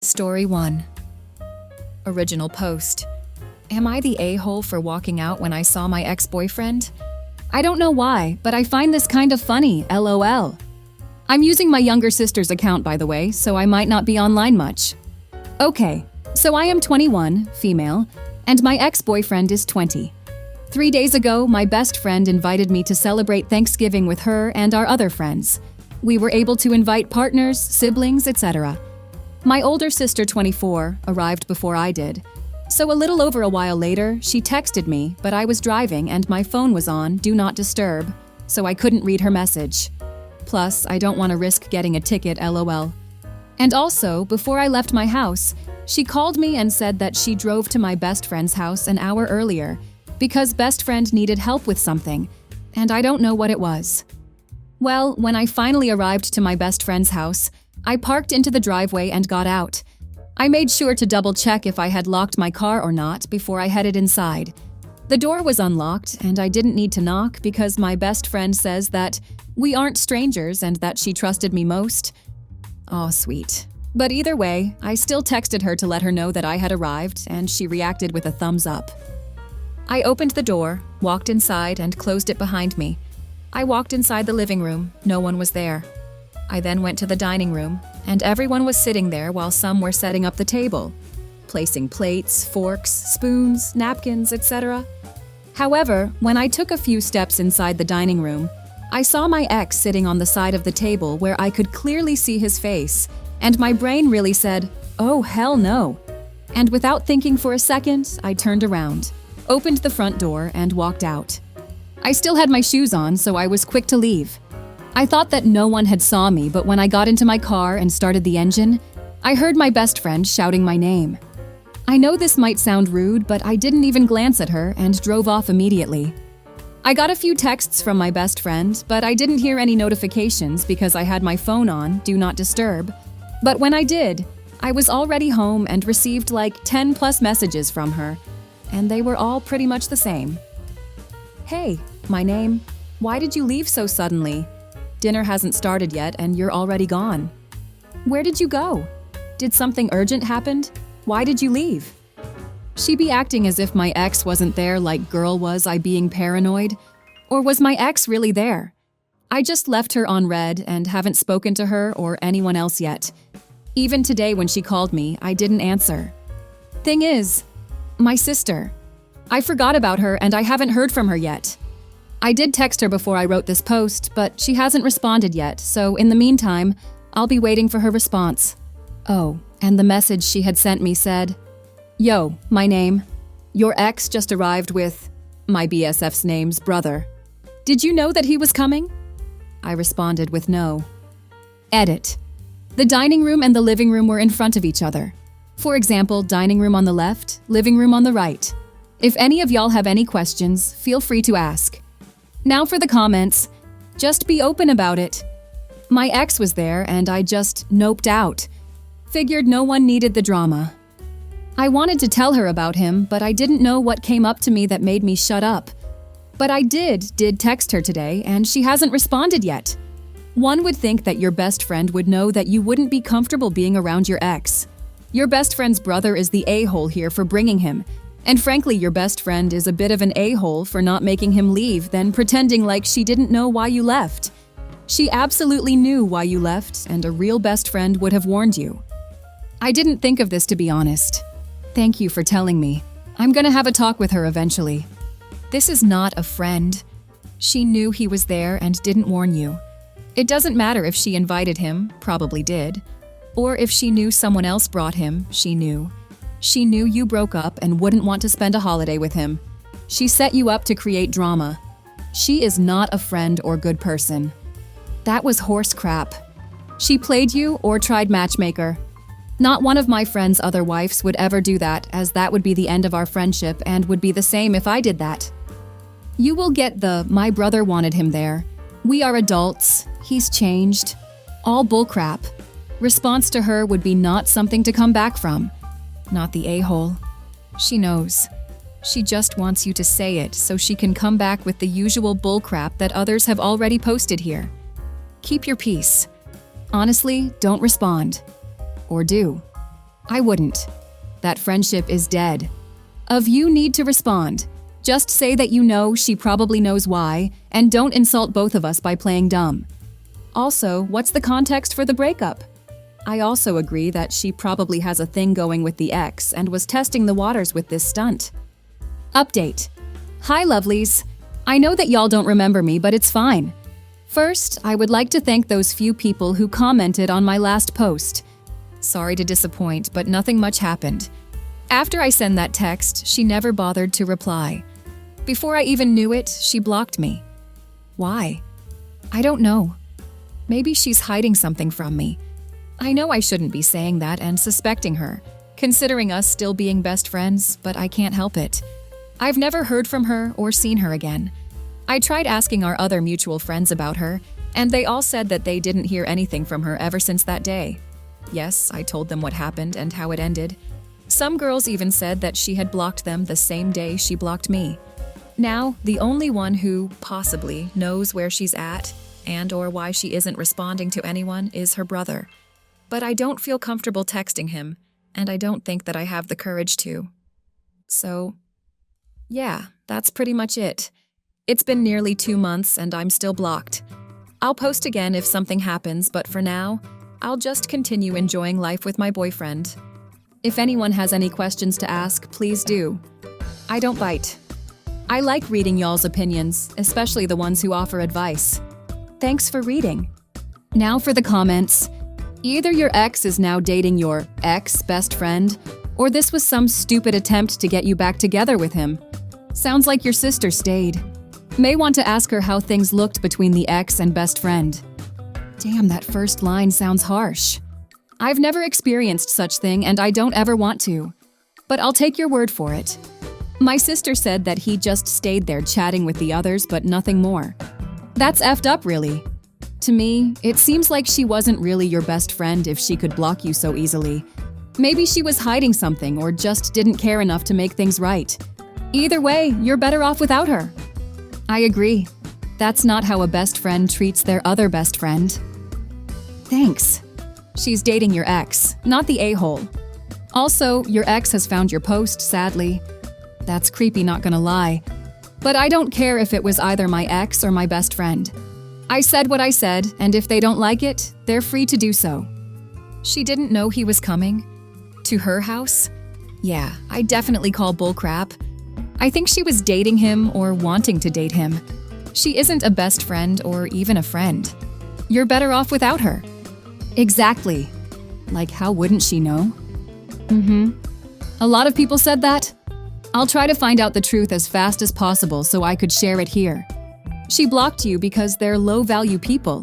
Story 1. Original post. Am I the a-hole for walking out when I saw my ex-boyfriend? I don't know why, but I find this kind of funny, LOL. I'm using my younger sister's account, by the way, so I might not be online much. Okay, so I am 21, female, and my ex-boyfriend is 20. 3 days ago, my best friend invited me to celebrate Thanksgiving with her and our other friends. We were able to invite partners, siblings, etc. My older sister, 24, arrived before I did. So a little over a while later, she texted me, but I was driving and my phone was on Do Not Disturb, so I couldn't read her message. Plus, I don't want to risk getting a ticket, LOL. And also, before I left my house, she called me and said that she drove to my best friend's house an hour earlier because best friend needed help with something, and I don't know what it was. Well, when I finally arrived to my best friend's house, I parked into the driveway and got out. I made sure to double-check if I had locked my car or not before I headed inside. The door was unlocked, and I didn't need to knock because my best friend says that we aren't strangers and that she trusted me most. Aw, sweet. But either way, I still texted her to let her know that I had arrived, and she reacted with a thumbs up. I opened the door, walked inside, and closed it behind me. I walked inside the living room. No one was there. I then went to the dining room, and everyone was sitting there while some were setting up the table, placing plates, forks, spoons, napkins, etc. However, when I took a few steps inside the dining room, I saw my ex sitting on the side of the table where I could clearly see his face, and my brain really said, "Oh, hell no." And without thinking for a second, I turned around, opened the front door, and walked out. I still had my shoes on, so I was quick to leave. I thought that no one had saw me, but when I got into my car and started the engine, I heard my best friend shouting my name. I know this might sound rude, but I didn't even glance at her and drove off immediately. I got a few texts from my best friend, but I didn't hear any notifications because I had my phone on, Do Not Disturb. But when I did, I was already home and received like 10 plus messages from her, and they were all pretty much the same. Hey, my name. Why did you leave so suddenly? Dinner hasn't started yet and you're already gone. Where did you go? Did something urgent happen? Why did you leave? She be acting as if my ex wasn't there like girl was I being paranoid? Or was my ex really there? I just left her on read and haven't spoken to her or anyone else yet. Even today when she called me, I didn't answer. Thing is, my sister. I forgot about her and I haven't heard from her yet. I did text her before I wrote this post, but she hasn't responded yet, so in the meantime, I'll be waiting for her response. Oh, and the message she had sent me said, "Yo, my name. Your ex just arrived with my BSF's name's brother. Did you know that he was coming?" I responded with no. Edit. The dining room and the living room were in front of each other. For example, dining room on the left, living room on the right. If any of y'all have any questions, feel free to ask. Now for the comments. Just be open about it. My ex was there and I just noped out. Figured no one needed the drama. I wanted to tell her about him, but I didn't know what came up to me that made me shut up. But I did text her today and she hasn't responded yet. One would think that your best friend would know that you wouldn't be comfortable being around your ex. Your best friend's brother is the a-hole here for bringing him. And frankly, your best friend is a bit of an a-hole for not making him leave, then pretending like she didn't know why you left. She absolutely knew why you left, and a real best friend would have warned you. I didn't think of this, to be honest. Thank you for telling me. I'm gonna have a talk with her eventually. This is not a friend. She knew he was there and didn't warn you. It doesn't matter if she invited him, probably did, or if she knew someone else brought him, she knew. She knew you broke up and wouldn't want to spend a holiday with him. She set you up to create drama. She is not a friend or good person. That was horse crap. She played you or tried matchmaker. Not one of my friend's other wives would ever do that, as that would be the end of our friendship and would be the same if I did that. You will get the "my brother wanted him there. We are adults. He's changed." All bullcrap. Response to her would be not something to come back from. Not the a-hole. She knows. She just wants you to say it so she can come back with the usual bullcrap that others have already posted here. Keep your peace. Honestly, don't respond. Or do. I wouldn't. That friendship is dead. Of you need to respond. Just say that you know she probably knows why, and don't insult both of us by playing dumb. Also, what's the context for the breakup? I also agree that she probably has a thing going with the ex and was testing the waters with this stunt. Update. Hi, lovelies. I know that y'all don't remember me, but it's fine. First, I would like to thank those few people who commented on my last post. Sorry to disappoint, but nothing much happened. After I sent that text, she never bothered to reply. Before I even knew it, she blocked me. Why? I don't know. Maybe she's hiding something from me. I know I shouldn't be saying that and suspecting her, considering us still being best friends, but I can't help it. I've never heard from her or seen her again. I tried asking our other mutual friends about her, and they all said that they didn't hear anything from her ever since that day. Yes, I told them what happened and how it ended. Some girls even said that she had blocked them the same day she blocked me. Now, the only one who, possibly, knows where she's at and or why she isn't responding to anyone is her brother. But I don't feel comfortable texting him, and I don't think that I have the courage to. So, yeah, that's pretty much it. It's been nearly 2 months and I'm still blocked. I'll post again if something happens, but for now, I'll just continue enjoying life with my boyfriend. If anyone has any questions to ask, please do. I don't bite. I like reading y'all's opinions, especially the ones who offer advice. Thanks for reading. Now for the comments. Either your ex is now dating your ex-best friend, or this was some stupid attempt to get you back together with him. Sounds like your sister stayed. May want to ask her how things looked between the ex and best friend. Damn, that first line sounds harsh. I've never experienced such thing and I don't ever want to. But I'll take your word for it. My sister said that he just stayed there chatting with the others but nothing more. That's effed up, really. To me, it seems like she wasn't really your best friend if she could block you so easily. Maybe she was hiding something or just didn't care enough to make things right. Either way, you're better off without her. I agree. That's not how a best friend treats their other best friend. Thanks. She's dating your ex, not the a-hole. Also, your ex has found your post, sadly. That's creepy, not gonna lie. But I don't care if it was either my ex or my best friend. I said what I said, and if they don't like it, they're free to do so. She didn't know he was coming? To her house? Yeah, I definitely call bullcrap. I think she was dating him or wanting to date him. She isn't a best friend or even a friend. You're better off without her. Exactly. Like, how wouldn't she know? A lot of people said that. I'll try to find out the truth as fast as possible so I could share it here. She blocked you because they're low-value people.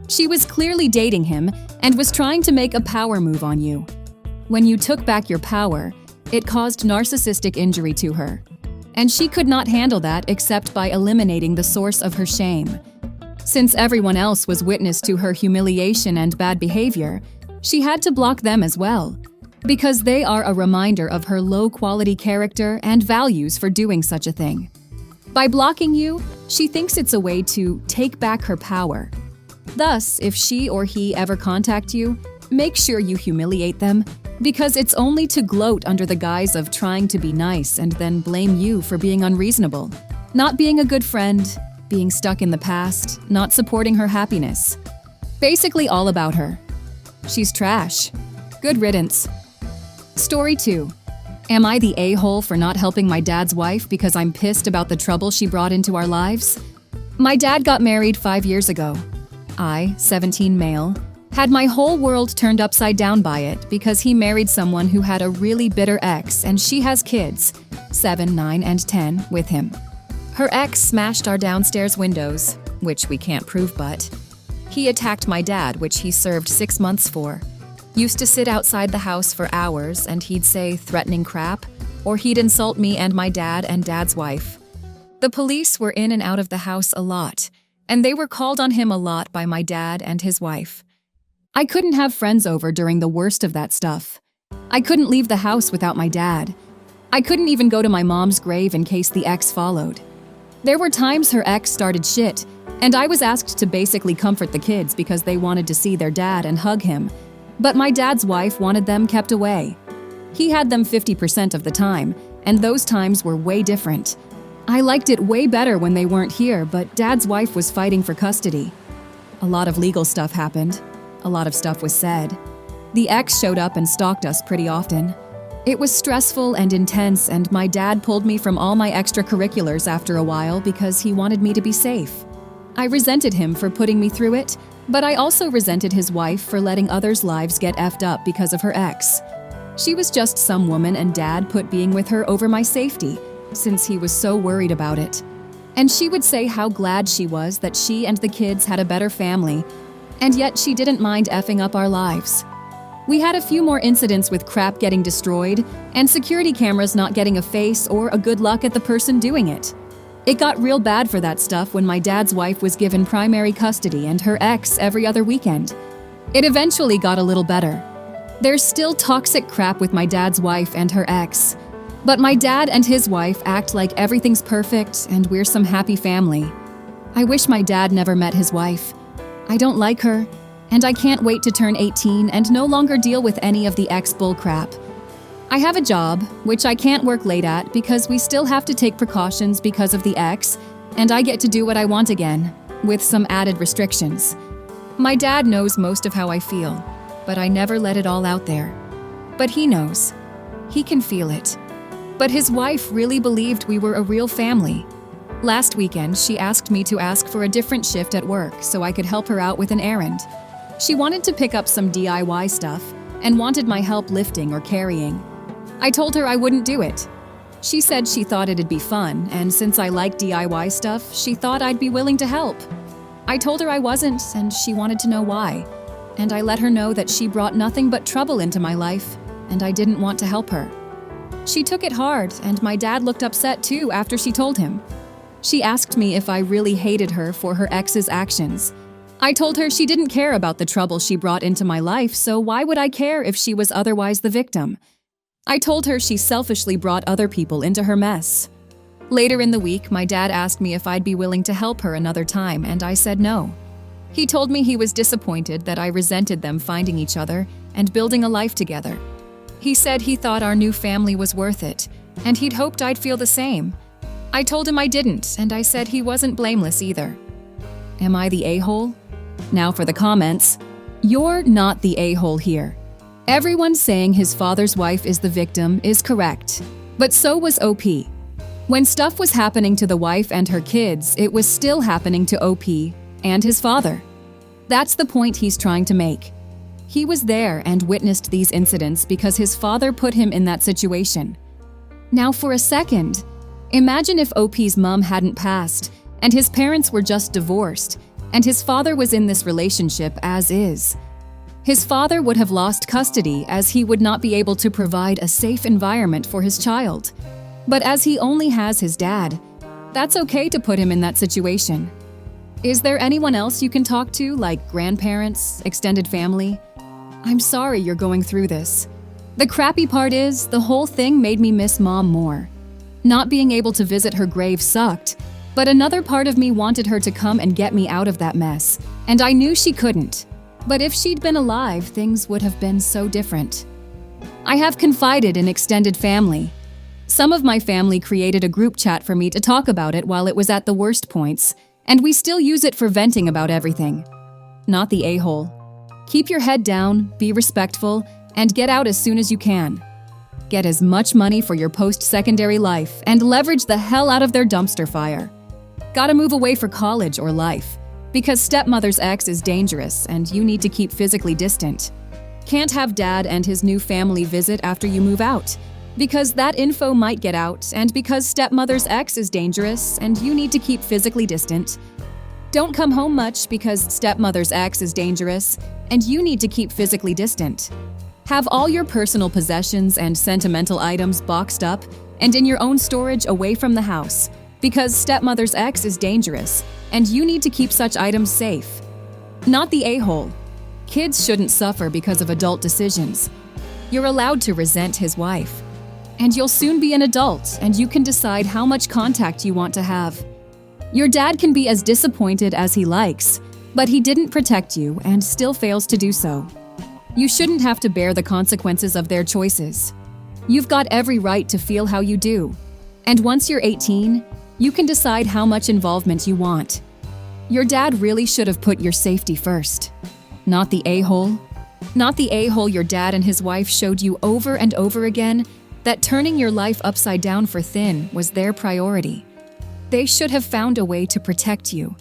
She was clearly dating him and was trying to make a power move on you. When you took back your power, it caused narcissistic injury to her. And she could not handle that except by eliminating the source of her shame. Since everyone else was witness to her humiliation and bad behavior, she had to block them as well, because they are a reminder of her low-quality character and values for doing such a thing. By blocking you, she thinks it's a way to take back her power. Thus, if she or he ever contact you, make sure you humiliate them, because it's only to gloat under the guise of trying to be nice and then blame you for being unreasonable, not being a good friend, being stuck in the past, not supporting her happiness. Basically all about her. She's trash. Good riddance. Story 2. Am I the a-hole for not helping my dad's wife because I'm pissed about the trouble she brought into our lives? My dad got married 5 years ago. I, 17 male, had my whole world turned upside down by it because he married someone who had a really bitter ex and she has kids, 7, 9, and 10, with him. Her ex smashed our downstairs windows, which we can't prove but. He attacked my dad, which he served 6 months for. Used to sit outside the house for hours and he'd say threatening crap, or he'd insult me and my dad and dad's wife. The police were in and out of the house a lot, and they were called on him a lot by my dad and his wife. I couldn't have friends over during the worst of that stuff. I couldn't leave the house without my dad. I couldn't even go to my mom's grave in case the ex followed. There were times her ex started shit, and I was asked to basically comfort the kids because they wanted to see their dad and hug him. But my dad's wife wanted them kept away. He had them 50% of the time, and those times were way different. I liked it way better when they weren't here, but Dad's wife was fighting for custody. A lot of legal stuff happened. A lot of stuff was said. The ex showed up and stalked us pretty often. It was stressful and intense, and my dad pulled me from all my extracurriculars after a while because he wanted me to be safe. I resented him for putting me through it, but I also resented his wife for letting others' lives get effed up because of her ex. She was just some woman, and Dad put being with her over my safety, since he was so worried about it. And she would say how glad she was that she and the kids had a better family, and yet she didn't mind effing up our lives. We had a few more incidents with crap getting destroyed and security cameras not getting a face or a good luck at the person doing it. It got real bad for that stuff when my dad's wife was given primary custody and her ex every other weekend. It eventually got a little better. There's still toxic crap with my dad's wife and her ex. But my dad and his wife act like everything's perfect and we're some happy family. I wish my dad never met his wife. I don't like her, and I can't wait to turn 18 and no longer deal with any of the ex bullcrap. I have a job, which I can't work late at because we still have to take precautions because of the ex, and I get to do what I want again, with some added restrictions. My dad knows most of how I feel, but I never let it all out there. But he knows. He can feel it. But his wife really believed we were a real family. Last weekend, she asked me to ask for a different shift at work so I could help her out with an errand. She wanted to pick up some DIY stuff and wanted my help lifting or carrying. I told her I wouldn't do it. She said she thought it'd be fun, and since I like DIY stuff, she thought I'd be willing to help. I told her I wasn't, and she wanted to know why. And I let her know that she brought nothing but trouble into my life, and I didn't want to help her. She took it hard, and my dad looked upset too after she told him. She asked me if I really hated her for her ex's actions. I told her she didn't care about the trouble she brought into my life, so why would I care if she was otherwise the victim? I told her she selfishly brought other people into her mess. Later in the week, my dad asked me if I'd be willing to help her another time, and I said no. He told me he was disappointed that I resented them finding each other and building a life together. He said he thought our new family was worth it, and he'd hoped I'd feel the same. I told him I didn't, and I said he wasn't blameless either. Am I the a-hole? Now for the comments. You're not the a-hole here. Everyone saying his father's wife is the victim is correct, but so was OP. When stuff was happening to the wife and her kids, it was still happening to OP and his father. That's the point he's trying to make. He was there and witnessed these incidents because his father put him in that situation. Now for a second, imagine if OP's mom hadn't passed and his parents were just divorced and his father was in this relationship as is. His father would have lost custody as he would not be able to provide a safe environment for his child. But as he only has his dad, that's okay to put him in that situation. Is there anyone else you can talk to, like grandparents, extended family? I'm sorry you're going through this. The crappy part is, the whole thing made me miss Mom more. Not being able to visit her grave sucked, but another part of me wanted her to come and get me out of that mess, and I knew she couldn't. But if she'd been alive, things would have been so different. I have confided in extended family. Some of my family created a group chat for me to talk about it while it was at the worst points, and we still use it for venting about everything. Not the a-hole. Keep your head down, be respectful, and get out as soon as you can. Get as much money for your post-secondary life and leverage the hell out of their dumpster fire. Gotta move away for college or life, because stepmother's ex is dangerous and you need to keep physically distant. Can't have dad and his new family visit after you move out, because that info might get out, and because stepmother's ex is dangerous and you need to keep physically distant. Don't come home much because stepmother's ex is dangerous and you need to keep physically distant. Have all your personal possessions and sentimental items boxed up and in your own storage away from the house, because stepmother's ex is dangerous and you need to keep such items safe. Not the a-hole. Kids shouldn't suffer because of adult decisions. You're allowed to resent his wife. And you'll soon be an adult, and you can decide how much contact you want to have. Your dad can be as disappointed as he likes, but he didn't protect you and still fails to do so. You shouldn't have to bear the consequences of their choices. You've got every right to feel how you do. And once you're 18, you can decide how much involvement you want. Your dad really should have put your safety first. Not the a-hole. Not the a-hole your dad and his wife showed you over and over again that turning your life upside down for thin was their priority. They should have found a way to protect you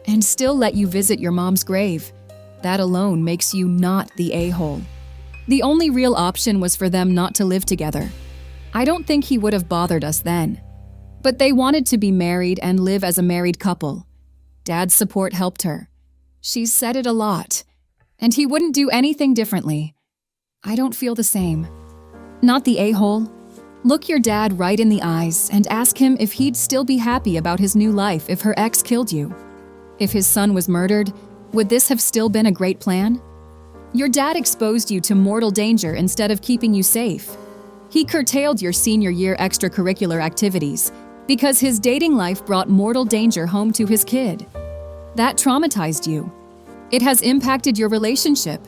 and still let you visit your mom's grave. That alone makes you not the a-hole. The only real option was for them not to live together. I don't think he would have bothered us then. But they wanted to be married and live as a married couple. Dad's support helped her. She's said it a lot. And he wouldn't do anything differently. I don't feel the same. Not the a-hole. Look your dad right in the eyes and ask him if he'd still be happy about his new life if her ex killed you. If his son was murdered, would this have still been a great plan? Your dad exposed you to mortal danger instead of keeping you safe. He curtailed your senior year extracurricular activities because his dating life brought mortal danger home to his kid. That traumatized you. It has impacted your relationship.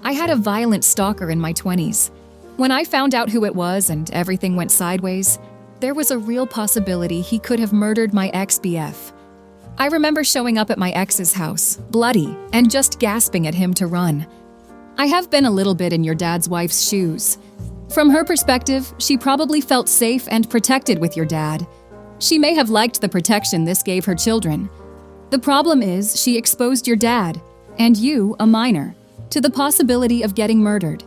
I had a violent stalker in my 20s. When I found out who it was and everything went sideways, there was a real possibility he could have murdered my ex-BF. I remember showing up at my ex's house, bloody, and just gasping at him to run. I have been a little bit in your dad's wife's shoes. From her perspective, she probably felt safe and protected with your dad. She may have liked the protection this gave her children. The problem is she exposed your dad, and you, a minor, to the possibility of getting murdered.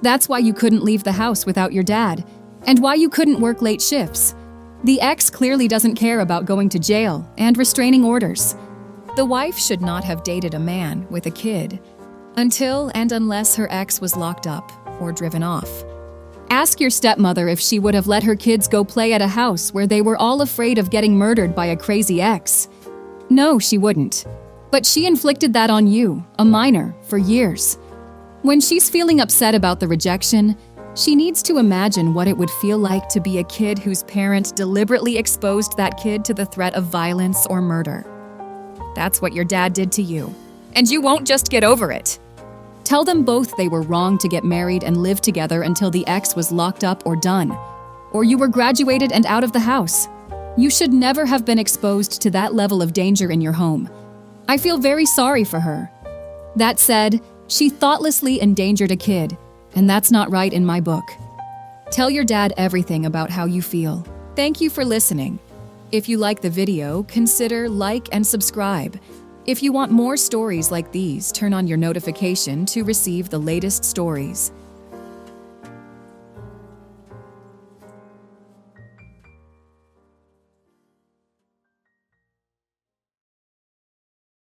That's why you couldn't leave the house without your dad, and why you couldn't work late shifts. The ex clearly doesn't care about going to jail and restraining orders. The wife should not have dated a man with a kid until and unless her ex was locked up or driven off. Ask your stepmother if she would have let her kids go play at a house where they were all afraid of getting murdered by a crazy ex. No, she wouldn't. But she inflicted that on you, a minor, for years. When she's feeling upset about the rejection, she needs to imagine what it would feel like to be a kid whose parent deliberately exposed that kid to the threat of violence or murder. That's what your dad did to you. And you won't just get over it. Tell them both they were wrong to get married and live together until the ex was locked up or done, or you were graduated and out of the house. You should never have been exposed to that level of danger in your home. I feel very sorry for her. That said, she thoughtlessly endangered a kid, and that's not right in my book. Tell your dad everything about how you feel. Thank you for listening. If you like the video, consider like and subscribe. If you want more stories like these, turn on your notification to receive the latest stories.